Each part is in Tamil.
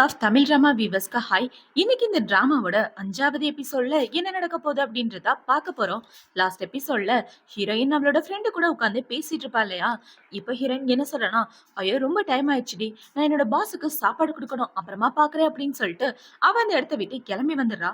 ஆஃப் தமிழ் டிராமா வீவர்ஸ்க்கு ஹாய். இன்னைக்கு இந்த டிராமாவோட 5வது எபிசோட்ல என்ன நடக்க போகுது அப்படின்றத பார்க்க போறோம். லாஸ்ட் எபிசோட்ல ஹீரோயின் அவளோட ஃப்ரெண்டு கூட உட்காந்து பேசிட்டு இருப்பா இல்லையா? இப்போ ஹீரோயின் என்ன சொல்றனா, ஐயோ ரொம்ப டைம் ஆயிடுச்சுடி, நான் என்னோட பாஸுக்கு சாப்பாடு கொடுக்கணும், அப்புறமா பாக்குறேன் அப்படின்னு சொல்லிட்டு அவ அந்த இடத்த விட்டு கிளம்பி வந்துடுறா.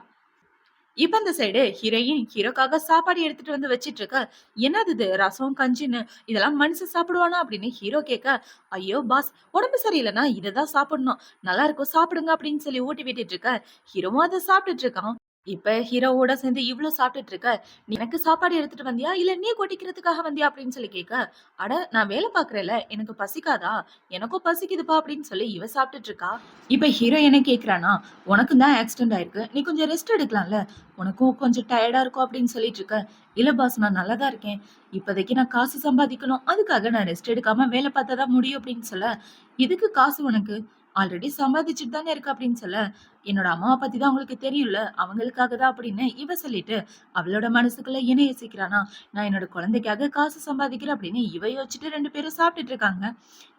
இப்ப அந்த சைடு ஹீரோயின் ஹீரோக்காக சாப்பாடு எடுத்துட்டு வந்து வச்சிட்டு இருக்க. என்னது இது ரசம் கஞ்சின்னு, இதெல்லாம் மனுஷன் சாப்பிடுவானா அப்படின்னு ஹீரோ கேட்க, ஐயோ பாஸ், உடம்பு சரியில்லைன்னா இதைதான் சாப்பிடணும், நல்லா இருக்கும் சாப்பிடுங்க அப்படின்னு சொல்லி ஊட்டி விட்டுட்டு இருக்க. ஹீரோவும் அதை சாப்பிட்டுட்டு இருக்கான். இப்ப ஹீரோவோட சேர்ந்து இவ்வளவு சாப்பிட்டுட்டு இருக்க. "நீ எனக்கு சாப்பாடு எடுத்துட்டு வந்தியா இல்ல நீ கொட்டிக்கிறதுக்காக வந்தியா அப்படின்னு சொல்லி கேட்க, அட நான் வேலை பாக்குறேன்ல, எனக்கு பசிக்காதா, எனக்கும் பசிக்குதுப்பா அப்படின்னு சொல்லி இவ சாப்பிட்டுட்டு இருக்கா. இப்ப ஹீரோ என்ன கேக்குறானா, உனக்கு தான் ஆக்சிடென்ட் ஆயிருக்கு, நீ கொஞ்சம் ரெஸ்ட் எடுக்கலாம்ல, உனக்கும் கொஞ்சம் டயர்டா இருக்கும் அப்படின்னு சொல்லிட்டு இருக்க. இல்ல பாஸ், நான் நல்லாதான் இருக்கேன், இப்போதைக்கு நான் காசு சம்பாதிக்கணும், அதுக்காக நான் ரெஸ்ட் எடுக்காம வேலை பார்த்தாதான் முடியும் அப்படின்னு சொல்ல, இதுக்கு காசு உனக்கு ஆல்ரெடி சம்பாதிச்சுட்டு தானே இருக்கு அப்படின்னு சொல்ல, என்னோட அம்மாவை பத்தி தான் உங்களுக்கு தெரியும்ல, அவங்களுக்காக தான் அப்படின்னு இவ சொல்லிட்டு அவளோட மனசுக்குள்ள என்ன யோசிக்கிறானா, நான் என்னோட குழந்தைக்காக காசு சம்பாதிக்கிறேன் அப்படின்னு இவ யோசிச்சுட்டு 2 பேரும் சாப்பிட்டுட்டு இருக்காங்க.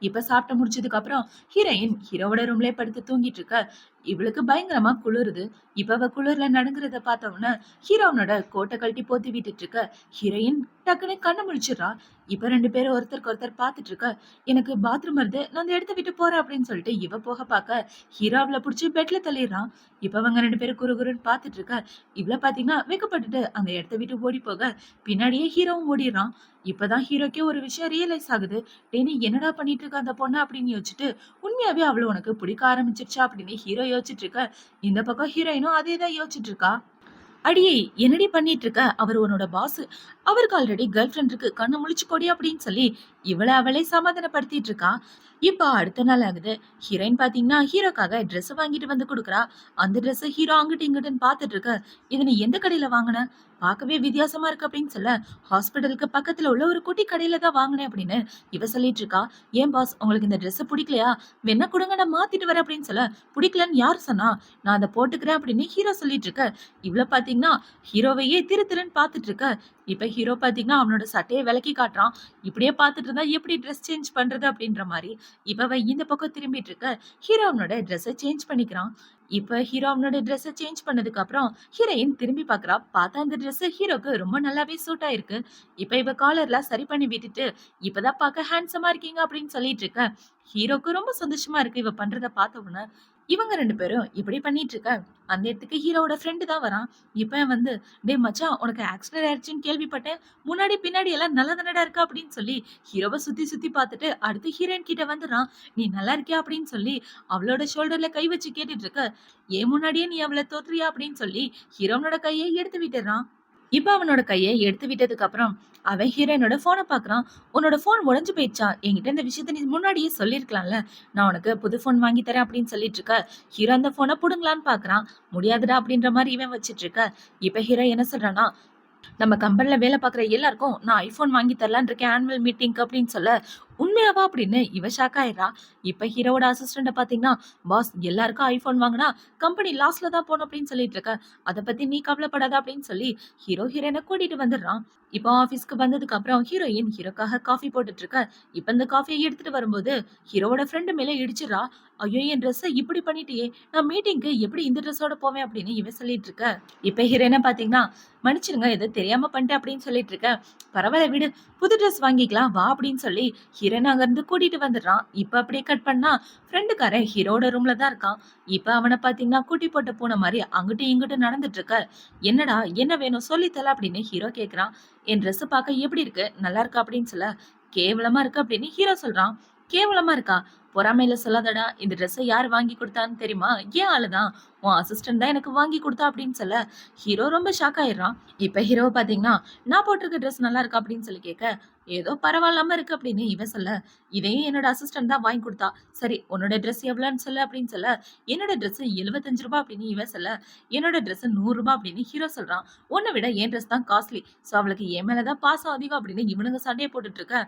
இப்ப சாப்பிட்டு முடிச்சதுக்கு அப்புறம் ஹீரோயின் ஹீரோவோட ரூம்லயே படுத்து தூங்கிட்டு இருக்க. இவளுக்கு பயங்கரமா குளிருது. இப்ப அவ குளிர்ல நடுங்குறத பார்த்தவொன்ன ஹீரோனோட கோட்டை கழட்டி போத்தி விட்டுட்டு இருக்க. ஹீரோயின் டக்குன்னு கண்ணு முழிச்சிடுறா. இப்ப 2 பேரும் ஒருத்தருக்கு ஒருத்தர் பார்த்துட்டு இருக்க. எனக்கு பாத்ரூம் வருது, நான் அந்த இடத்த விட்டு போறேன் அப்படின்னு சொல்லிட்டு இவ போக பார்க்க ஹீரோ அவளை பிடிச்சி பெட்ல தள்ளிடுறான். இப்ப அவங்க 2 பேரும் குறுகுறுன்னு பார்த்துட்டு இருக்க. இவளை பாத்தீங்கன்னா வெக்கப்பட்டுட்டு அந்த இடத்த விட்டு ஓடி போக பின்னாடியே ஹீரோவும் ஓடிடுறான். இப்பதான் ஹீரோக்கே ஒரு விஷயம் ரியலைஸ் ஆகுது. டேய் நீ என்னடா பண்ணிட்டு இருக்க அந்த பொண்ணு அப்படின்னு யோசிச்சுட்டு, உண்மையாவே அவள உனக்கு பிடிக்க ஆரம்பிச்சிருச்சா அப்படின்னு ஹீரோ யோசிச்சுட்டு இருக்க. இந்த பக்கம் ஹீரோயினும் அதேதான் யோசிச்சுட்டு இருக்கா. அடியே என்னடி பண்ணிட்டு இருக்க, அவர் உன்னோட பாஸ், அவருக்கு ஆல்ரெடி கேர்ள் ஃப்ரெண்ட் இருக்கு, கண்ணு முழிச்சு கொடி அப்படின்னு சொல்லி இவளை அவளை சமாதானப்படுத்திட்டு இருக்கா. இப்ப அடுத்த நாள் ஆகுது. ஹீரோயின் பாத்தீங்கன்னா ஹீரோக்காக ட்ரெஸ் வாங்கிட்டு வந்து கொடுக்குறா. அந்த ட்ரெஸ் ஹீரோ அங்கிட்டு இங்கிட்டுன்னு பாத்துட்டு இருக்க. இது நீ எந்த கடையில வாங்கின, பார்க்கவே வித்தியாசமா இருக்கு அப்படின்னு சொல்ல, ஹாஸ்பிட்டலுக்கு பக்கத்துல உள்ள ஒரு குட்டி கடையில தான் வாங்கினேன் அப்படின்னு இவ சொல்லிட்டு இருக்கா. ஏன் பாஸ், உங்களுக்கு இந்த ட்ரெஸ் பிடிக்கலையா, வேணா கொடுங்க நான் மாத்திட்டு வரேன் அப்படின்னு சொல்ல, பிடிக்கலன்னு யார் சொன்னா, நான் அதை போட்டுக்கிறேன் அப்படின்னு ஹீரோ சொல்லிட்டு இருக்க. இவ்வளவு பாத்தீங்கன்னா ஹீரோவையே திரு திருன்னு பாத்துட்டு இருக்க. இப்ப ஹீரோ பாத்தீங்கன்னா அவனோட சட்டையை விலக்கி காட்டுறான். இப்படியே பாத்துட்டு இருந்தா எப்படி ட்ரெஸ் சேஞ்ச் பண்றது அப்படின்ற மாதிரி இவ இந்த பக்கம் திரும்பிட்டு இருக்க. ஹீரோ அவனோட ட்ரெஸ்ஸை சேஞ்ச் பண்ணிக்கிறான். இப்ப ஹீரோ அவனோட ட்ரெஸ்ஸை சேஞ்ச் பண்ணதுக்கு அப்புறம் ஹீரோயின் திரும்பி பாக்குறா. பார்த்தா அந்த ட்ரெஸ் ஹீரோக்கு ரொம்ப நல்லாவே சூட் ஆயிருக்கு. இப்ப இவ காலர்லாம் சரி பண்ணி விட்டுட்டு, இப்பதான் பார்க்க ஹேண்ட்ஸமா இருக்கீங்க அப்படின்னு சொல்லிட்டு இருக்க. ஹீரோக்கு ரொம்ப சந்தோஷமா இருக்கு இவ பண்றத பார்த்த உடனே. இவங்க 2 பேரும் இப்படி பண்ணிட்டு இருக்க. அந்த இடத்துக்கு ஹீரோவோட ஃப்ரெண்டு தான் வரான். இப்ப வந்து, டேய் மச்சான், உனக்கு ஆக்சிடென்ட் ஆயிடுச்சுன்னு கேள்விப்பட்டேன், முன்னாடி பின்னாடி எல்லாம் நல்லா தானடா இருக்கா அப்படின்னு சொல்லி ஹீரோவை சுத்தி சுத்தி பார்த்துட்டு அடுத்து ஹீரோயின் கிட்ட வந்துடுறான். நீ நல்லா இருக்கியா அப்படின்னு சொல்லி அவளோட ஷோல்டர்ல கை வச்சு கேட்டுட்டு இருக்க. ஏன் முன்னாடியே நீ அவளை தோற்றுறியா அப்படின்னு சொல்லி ஹீரோனோட கையை எடுத்து விட்டுறான். இப்ப அவனோட கையை எடுத்து விட்டதுக்கு அப்புறம் அவன் ஹீரோயினோட போனை பாக்குறான். உன்னோட போன் உடைஞ்சு போயிடுச்சா, என்கிட்ட இந்த விஷயத்த நீ முன்னாடியே சொல்லிருக்கலாம்ல, நான் உனக்கு புது போன் வாங்கி தரேன் அப்படின்னு சொல்லிட்டு இருக்க. ஹீரோ அந்த போனை புடுங்கலான்னு பாக்குறான். முடியாதுடா அப்படின்ற மாதிரி இவன் வச்சிட்டு இருக்க. இப்ப ஹீரோ என்ன சொல்றானா, நம்ம கம்பெனில வேலை பார்க்குற எல்லாருக்கும் நான் ஐபோன் வாங்கி தரலான் இருக்கேன் ஆனுவல் மீட்டிங்க்கு அப்படின்னு சொல்ல, உண்மையாவா அப்படின்னு இவ ஷாக் ஆயிடுறா. இப்ப ஹீரோவோட அசிஸ்டண்ட பாத்தீங்கன்னா, பாஸ் எல்லாருக்கும் ஐபோன் வாங்கினா கம்பெனி லாஸ்ல தான் போகணும் அப்படின்னு சொல்லிட்டு இருக்க, அதை பத்தி நீ கவலைப்படாத அப்படின்னு சொல்லி ஹீரோயினை கூட்டிட்டு வந்துடுறான். இப்போ ஆபீஸ்க்கு வந்ததுக்கு அப்புறம் ஹீரோயின் ஹீரோக்காக காஃபி போட்டுட்டு இருக்க. இப்ப இந்த காஃபியை எடுத்துட்டு வரும்போது ஹீரோவோட ஃப்ரெண்டு மேல இடிச்சிடறா. ஐயோ என் ட்ரெஸ்ஸை இப்படி பண்ணிட்டியே, நான் மீட்டிங்க்கு எப்படி இந்த ட்ரெஸ்ஸோட போவேன் அப்படின்னு இவன் சொல்லிட்டு இருக்க. இப்ப ஹீரோயினை பாத்தீங்கன்னா, மன்னிச்சிருங்க ஏதோ தெரியாம பண்ணிட்டேன் அப்படின்னு சொல்லிட்டு இருக்க. பரவாயில்ல விடு, புது ட்ரெஸ் வாங்கிக்கலாம் வா அப்படின்னு சொல்லி ஹீரோன் அங்க இருந்து கூட்டிட்டு வந்துடுறான். இப்ப அப்படியே கட் பண்ணா ஃப்ரெண்டுக்காரன் ஹீரோட ரூம்ல தான் இருக்கான். இப்ப அவனை பாத்தீங்கன்னா கூட்டி போட்டு போன மாதிரி அங்கிட்டும் இங்கிட்டும் நடந்துட்டு இருக்க. என்னடா என்ன வேணும் சொல்லித்தல அப்படின்னு ஹீரோ கேக்குறான். என் ட்ரெஸ் பார்க்க எப்படி இருக்கு, நல்லா இருக்கா அப்படின்னு சொல்ல, கேவலமா இருக்கு அப்படின்னு ஹீரோ சொல்றான். கேவலமா இருக்கா, பொறாமையில சொல்லாதடா, இந்த ட்ரெஸ்ஸை யார் வாங்கி கொடுத்தான்னு தெரியுமா, ஏன் ஆளுதான், உன் அசிஸ்டன்ட் தான் எனக்கு வாங்கி கொடுத்தா அப்படின்னு சொல்ல ஹீரோ ரொம்ப ஷாக் ஆயிடுறான். இப்ப ஹீரோ பாத்தீங்கன்னா, நான் போட்டிருக்க ட்ரெஸ் நல்லா இருக்கா அப்படின்னு சொல்லி கேட்க, ஏதோ பரவாயில்லாம இருக்கு அப்படின்னு இவன் சொல்ல, இதையும் என்னோட அசிஸ்டன்ட் தான் வாங்கி கொடுத்தா, சரி உன்னோட ட்ரெஸ் எவ்வளோன்னு சொல்ல அப்படின்னு சொல்ல, என்னோட ட்ரெஸ் 75 ரூபாய் அப்படின்னு இவன் சொல்ல, என்னோட ட்ரெஸ் 100 ரூபாய் அப்படின்னு ஹீரோ சொல்றான். உன்னை விட என் ட்ரெஸ் தான் காஸ்ட்லி, ஸோ அவளுக்கு என் மேலதான் பாசம் அதிகம் அப்படின்னு இவனுங்க சண்டையை போட்டுட்டு இருக்க.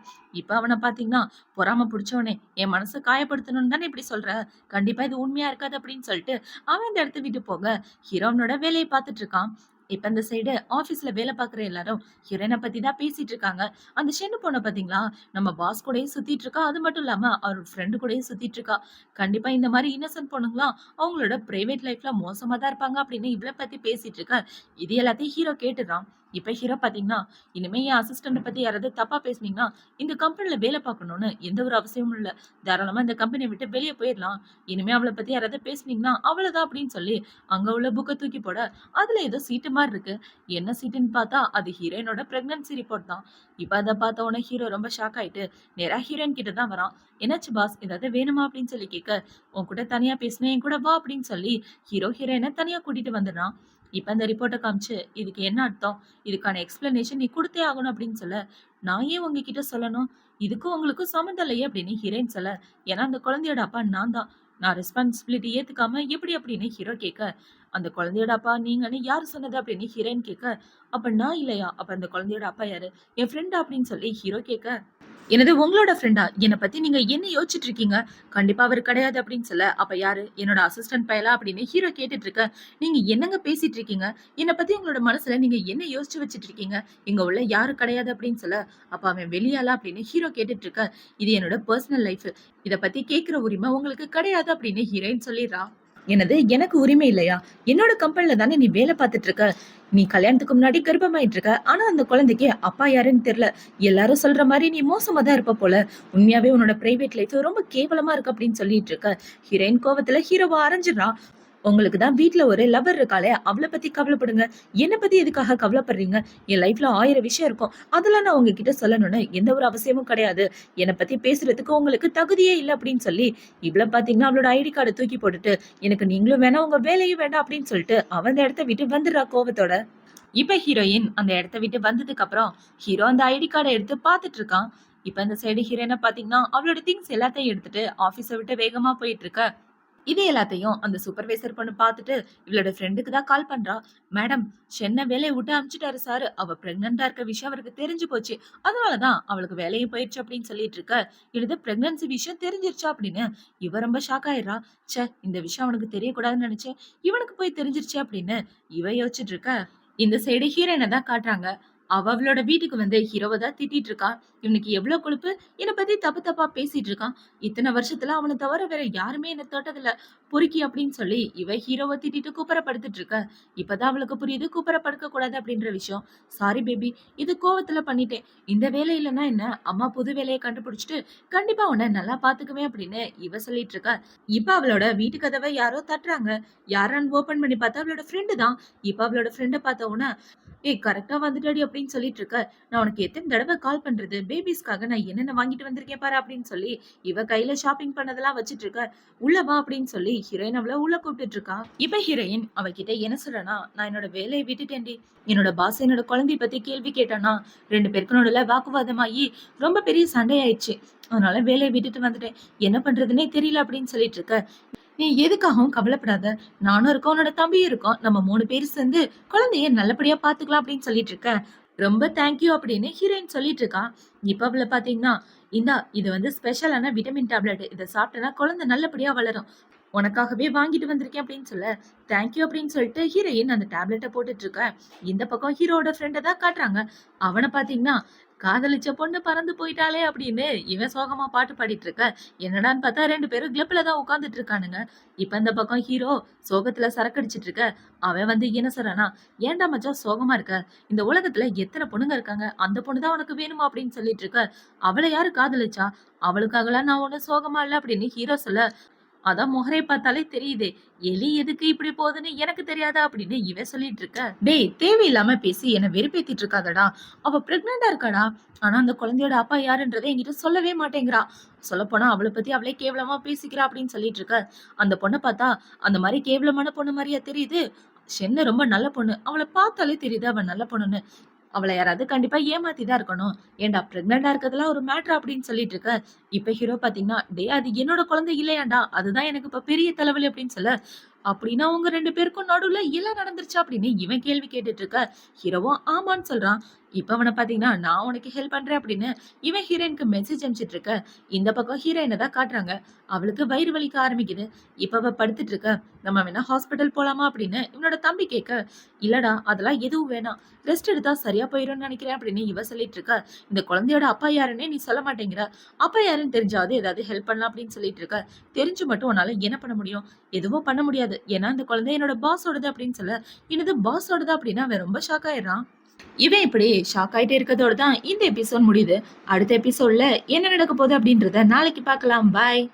இப்ப அவனை பாத்தீங்கன்னா, பொறாம பிடிச்சவனே என் மனசை காயப்படுத்தணும்னு தானே இப்படி சொல்ற, கண்டிப்பா இது உண்மையா இருக்காது அப்படின்னு சொல்லிட்டு அவன் இந்த இடத்த விட்டு போக ஹீரோனோட வேலையை பார்த்துட்டு இருக்கான். இப்ப இந்த சைடு ஆபீஸ்ல வேலை பார்க்குற எல்லாரும் ஹீரோயினை பத்தி தான் பேசிட்டு இருக்காங்க. அந்த ஷென்னு பொண்ணு பாத்தீங்களா, நம்ம பாஸ் கூடயும் சுத்திட்டு இருக்கா. அது மட்டும் இல்லாம அவர் ஃப்ரெண்டு கூடயும் சுத்திட்டு இருக்கா. கண்டிப்பா இந்த மாதிரி இன்னசென்ட் பொண்ணுங்களாம் அவங்களோட பிரைவேட் லைஃப்ல மோசமா தான் இருப்பாங்க அப்படின்னு இவளை பத்தி பேசிட்டு இருக்க. இது எல்லாத்தையும் ஹீரோ கேட்டுறான். இப்ப ஹீரோ பாத்தீங்கன்னா, இனிமே என் அசிஸ்டன்ட் பத்தி யாராவது தப்பா பேசுனீங்கன்னா இந்த கம்பெனில வேலை பார்க்கணும்னு எந்த ஒரு அவசியமும் இல்ல. தாராளமா இந்த கம்பெனியை விட்டு வெளியே போயிடலாம். இனிமே அவளை பத்தி யாராவது பேசுனீங்கன்னா அவ்வளவுதான் அப்படின்னு சொல்லி அங்க உள்ள புக்கை தூக்கி போட, அதுல ஏதோ சீட்டு மாதிரி இருக்கு. என்ன சீட்டுன்னு பார்த்தா அது ஹீரோயினோட பிரெக்னன்சி ரிப்போர்ட் தான். இப்ப அதை பார்த்த உடனே ஹீரோ ரொம்ப ஷாக் ஆயிட்டு நேரா ஹீரோயின் கிட்ட தான் வரான். என்னாச்சு பாஸ், ஏதாவது வேணுமா அப்படின்னு சொல்லி கேட்க, உன் கூட தனியா பேசினேன், என் கூட வா அப்படின்னு சொல்லி ஹீரோ ஹீரோயினை தனியா கூட்டிட்டு வந்துடுறான். இப்ப அந்த ரிப்போர்ட்டை காமிச்சு, இதுக்கு என்ன அர்த்தம், இதுக்கான எக்ஸ்பிளனேஷன் நீ கொடுத்தே ஆகணும் அப்படின்னு சொல்ல, நான் ஏன் உங்ககிட்ட சொல்லணும், இதுக்கும் உங்களுக்கும் சம்மந்தம் இல்லையே அப்படின்னு ஹீரோயின் சொல்ல, ஏன்னா அந்த குழந்தையோட அப்பா நான் தான், நான் ரெஸ்பான்சிபிலிட்டி ஏத்துக்காம எப்படி அப்படின்னு ஹீரோ கேட்க, அந்த குழந்தையோட அப்பா நீங்கன்னு யாரு சொன்னது அப்படின்னு ஹீரோயின் கேட்க, அப்ப நான் இல்லையா, அப்ப அந்த குழந்தையோட அப்பா யாரு, என் ஃப்ரெண்டா அப்படின்னு சொல்லி ஹீரோ கேட்க, எனது உங்களோட ஃப்ரெண்டா, என்னை பத்தி நீங்க என்ன யோசிச்சுட்டு இருக்கீங்க, கண்டிப்பா அவர் கிடையாது அப்படின்னு சொல்ல, அப்ப யாரு, என்னோட அசிஸ்டன்ட் பயலா அப்படின்னு ஹீரோ கேட்டுட்டு இருக்க, நீங்க என்னங்க பேசிட்டு இருக்கீங்க, என்னை பத்தி உங்களோட மனசுல நீங்க என்ன யோசிச்சு வச்சுட்டு இருக்கீங்க, இங்க உள்ள யாரு கிடையாது அப்படின்னு சொல்ல, அப்ப அவன் வெளியாளா அப்படின்னு ஹீரோ கேட்டுட்டு இருக்க, இது என்னோட பர்சனல் லைஃப், இத பத்தி கேட்கிற உரிமை உங்களுக்கு கிடையாது அப்படின்னு ஹீரோயின் சொல்லிடுறா. எனது எனக்கு உரிமை இல்லையா, என்னோட கம்பெனில தானே நீ வேலை பார்த்துட்டு இருக்க, நீ கல்யாணத்துக்கு முன்னாடி கர்ப்பமாயிட்டு இருக்க, ஆனா அந்த குழந்தைக்கு அப்பா யாருன்னு தெரியல, எல்லாரும் சொல்ற மாதிரி நீ மோசமா தான் இருப்ப போல, உண்மையாவே உன்னோட பிரைவேட் லைஃப் ரொம்ப கேவலமா இருக்கு அப்படின்னு சொல்லிட்டு இருக்க. ஹீரோயின் கோவத்துல ஹீரோவா அரைஞ்சிடறான். உங்களுக்கு தான் வீட்ல ஒரு லவர் இருக்காளே, அவளை பத்தி கவலைப்படுங்க, என்னை பத்தி எதுக்காக கவலைப்படுறீங்க, என் லைஃப்ல 1000 விஷயம் இருக்கும், அதெல்லாம் நான் உங்ககிட்ட சொல்லணும்னு எந்த ஒரு அவசியமும் கிடையாது, என்னை பத்தி பேசுறதுக்கு உங்களுக்கு தகுதியே இல்லை அப்படின்னு சொல்லி இவ்வளவு பாத்தீங்கன்னா அவளோட ஐடி கார்டை தூக்கி போட்டுட்டு, எனக்கு நீங்களும் வேணாம் உங்க வேலையும் வேண்டாம் அப்படின்னு சொல்லிட்டு அவன் அந்த இடத்த விட்டு வந்துடுறா கோவத்தோட. இப்ப ஹீரோயின் அந்த இடத்த விட்டு வந்ததுக்கு அப்புறம் ஹீரோ அந்த ஐடி கார்டை எடுத்து பாத்துட்டு இருக்கான். இப்ப இந்த சைடு ஹீரோயினை பாத்தீங்கன்னா அவளோட திங்ஸ் எல்லாத்தையும் எடுத்துட்டு ஆபீஸை விட்டு வேகமா போயிட்டு இருக்க. இது எல்லாத்தையும் அந்த சூப்பர்வைசர் பொண்ணு பார்த்துட்டு இவளோட ஃப்ரெண்டுக்கு தான் கால் பண்றா. மேடம், சென்னை வேலையை விட்டு அனுப்பிச்சிட்டாரு சார், அவ பிரெக்னண்டா இருக்க விஷயம் அவருக்கு தெரிஞ்சு போச்சு, அதனாலதான் அவளுக்கு வேலையும் போயிடுச்சு அப்படின்னு சொல்லிட்டு இருக்க. இது பிரெக்னன்சி விஷயம் தெரிஞ்சிருச்சா அப்படின்னு இவ ரொம்ப ஷாக் ஆயிடுறா. ச்சே, இந்த விஷயம் அவனுக்கு தெரியக்கூடாதுன்னு நினைச்சேன், இவனுக்கு போய் தெரிஞ்சிருச்சு அப்படின்னு இவ யோசிச்சுட்டு இருக்க. இந்த சைடு ஹீரோயினை தான் காட்டுறாங்க. அவளோட வீட்டுக்கு வந்து ஹீரோவை தான் திட்டிட்டு இருக்கா. இவனுக்கு எவ்வளவு கொழுப்பு, என்னை பத்தி தப்பு தப்பா பேசிட்டு இருக்கான், இத்தனை வருஷத்துல அவனை தவிர வேற யாருமே என்ன தொட்டதில்ல, பொறுக்கி அப்படின்னு சொல்லி இவ ஹீரோவை திட்டிட்டு கூப்பரப்படுத்திட்டு இருக்க. இப்பதான் அவளுக்கு புரியுது கூப்பரப்படுக்க கூடாது அப்படின்ற விஷயம். சாரி பேபி, இது கோவத்துல பண்ணிட்டேன், இந்த வேலை இல்லைன்னா என்ன, அம்மா புது வேலையை கண்டுபிடிச்சிட்டு கண்டிப்பா உன்னை நல்லா பாத்துக்குவேன் அப்படின்னு இவ சொல்லிட்டு இருக்கா. இப்ப அவளோட வீட்டு கதவை யாரோ தட்டுறாங்க. யாரான்னு ஓபன் பண்ணி பார்த்தா அவளோட ஃப்ரெண்டு தான். இப்ப அவளோட ஃப்ரெண்டை பார்த்த உடனே, ஏய் கரெக்டா வந்துட்டாடி அப்படின்னு சொல்லிட்டு இருக்க, நான் உனக்கு எத்தனை தடவை கால் பண்றது, பேபிஸ்க்காக நான் என்னென்ன வாங்கிட்டு வந்திருக்கேன் பாரு அப்படின்னு சொல்லி இவ கையில ஷாப்பிங் பண்ணதெல்லாம் வச்சிட்டு இருக்க. உள்ள வா அப்படின்னு சொல்லி ஹீரோயின் அவளை உள்ள கூப்பிட்டு இருக்கா. இப்ப ஹீரோயின் அவகிட்ட என்ன சொல்றனா, நான் என்னோட வேலையை விட்டுட்டேன்டி, என்னோட பாஸ் என்னோட குழந்தைய பத்தி கேள்வி கேட்டானா, 2 பேருக்கு நடுவுல வாக்குவாதமாயி ரொம்ப பெரிய சண்டை ஆயிடுச்சு, அதனால வேலையை விட்டுட்டு வந்துட்டேன், என்ன பண்றதுன்னே தெரியல அப்படின்னு சொல்லிட்டு இருக்க. நீ எதுக்காகவும் கவலைப்படாத, நானும் இருக்கோம், உன்னோட தம்பியும் இருக்கோம், நம்ம 3 பேர் சேர்ந்து குழந்தைய நல்லபடியா பாத்துக்கலாம் அப்படின்னு சொல்லிட்டு இருக்க. ரொம்ப தேங்க்யூ அப்படின்னு ஹீரோயின் சொல்லிட்டு இருக்கான். இப்ப அவளை பாத்தீங்கன்னா, இந்தா இது வந்து ஸ்பெஷலான விட்டமின் டேப்லெட், இதை சாப்பிட்டனா குழந்தை நல்லபடியா வளரும், உனக்காகவே வாங்கிட்டு வந்திருக்கேன் அப்படின்னு சொல்ல, தேங்க்யூ அப்படின்னு சொல்லிட்டு ஹீரோயின் அந்த டேப்லெட்டை போட்டுட்டு இருக்க. இந்த பக்கம் ஹீரோட ஃப்ரெண்டை தான் காட்டுறாங்க. அவனை பாத்தீங்கன்னா, காதலிச்ச பொண்ணு பறந்து போயிட்டாளே அப்படின்னு இவன் சோகமா பாட்டு பாடிட்டு இருக்க. என்னடான்னு பார்த்தா 2 பேரும் கிளப்ல தான் உட்காந்துட்டு இருக்கானுங்க. இப்ப இந்த பக்கம் ஹீரோ சோகத்துல சரக்கடிச்சிட்டு இருக்க. அவன் வந்து என்ன சொல்றானா, ஏன்டா மச்சான் சோகமா இருக்க, இந்த உலகத்துல எத்தனை பொண்ணுங்க இருக்காங்க, அந்த பொண்ணு தான் உனக்கு வேணுமா அப்படின்னு சொல்லிட்டு இருக்க. அவளை யாரு காதலிச்சா, அவளுக்காகலாம் நான் ஒண்ணு சோகமா இல்ல அப்படின்னு ஹீரோ சொல்ல, அதான் முகரை பார்த்தாலே தெரியுதே, எலி எதுக்கு இப்படி போகுதுன்னு எனக்கு தெரியாதா அப்படின்னு இவன் சொல்லிட்டு இருக்க. டேய், தேவையில்லாம பேசி என்ன வெறுப்பேத்திட்டு இருக்காதடா, அவ பிரெக்னண்டா இருக்காடா, ஆனா அந்த குழந்தையோட அப்பா யாருன்றதை என்கிட்ட சொல்லவே மாட்டேங்கிறா, சொல்ல போனா அவளை பத்தி அவளே கேவலமா பேசிக்கிறா அப்படின்னு சொல்லிட்டு இருக்க. அந்த பொண்ணை பார்த்தா அந்த மாதிரி கேவலமான பொண்ணு மாதிரியா தெரியுது, சென்னை ரொம்ப நல்ல பொண்ணு, அவளை பார்த்தாலே தெரியுது அவ நல்ல பொண்ணுன்னு, அவளை யாராவது கண்டிப்பா ஏமாத்தி தான் இருக்கணும், ஏன்டா பிரெக்னண்டா இருக்கிறதுலாம் ஒரு மேட்ரு அப்படின்னு சொல்லிட்டு இருக்க. இப்ப ஹீரோ பாத்தீங்கன்னா, டே அது என்னோட குழந்தை இல்லையாண்டா, அதுதான் எனக்கு இப்ப பெரிய தலைவலி அப்படின்னு சொல்ல, அப்படின்னா உங்க 2 பேருக்கும் நடுவுல எல்லாம் நடந்துருச்சா அப்படின்னு இவன் கேள்வி கேட்டுட்டு இருக்க. ஹீரோவும் ஆமான்னு சொல்றான். இப்ப அவன பாத்தீங்கன்னா, நான் உனக்கு ஹெல்ப் பண்றேன் அப்படின்னு இவன் ஹீரோயினுக்கு மெசேஜ் அனுப்பிச்சுட்டு இருக்க. இந்த பக்கம் ஹீரோயின தான் காட்டுறாங்க. அவளுக்கு வயிறு வலிக்க ஆரம்பிக்குது. இப்ப அவ படுத்துட்டு இருக்க. நம்ம வேணா ஹாஸ்பிட்டல் போலாமா அப்படின்னு இவனோட தம்பி கேட்க, இல்லடா அதெல்லாம் எதுவும் வேணாம். ரெஸ்ட் எடுத்தா சரியா போயிரும்னு நினைக்கிறேன் அப்படின்னு இவ சொல்லிட்டு இருக்கா. இந்த குழந்தையோட அப்பா யாருன்னே நீ சொல்ல மாட்டேங்கிற. அப்பா யாருன்னு தெரிஞ்சாவது ஏதாவது ஹெல்ப் பண்ணலாம் அப்படின்னு சொல்லிட்டு இருக்க. தெரிஞ்சு மட்டும் உன்னால என்ன பண்ண முடியும்? எதுவும் பண்ண முடியாது. ஏன்னா இந்த குழந்தை என்னோட பாஸோடது அப்படின்னு சொல்ல, என்னது பாஸோடதா அப்படின்னா அவன் ரொம்ப ஷாக் ஆயிடுறான். இவன் இப்படி ஷாக் ஆயிட்டே இருக்கதோட தான் இந்த எபிசோட் முடியுது. அடுத்த எபிசோட்ல என்ன நடக்க போகுது அப்படின்றத நாளைக்கு பார்க்கலாம். பாய்.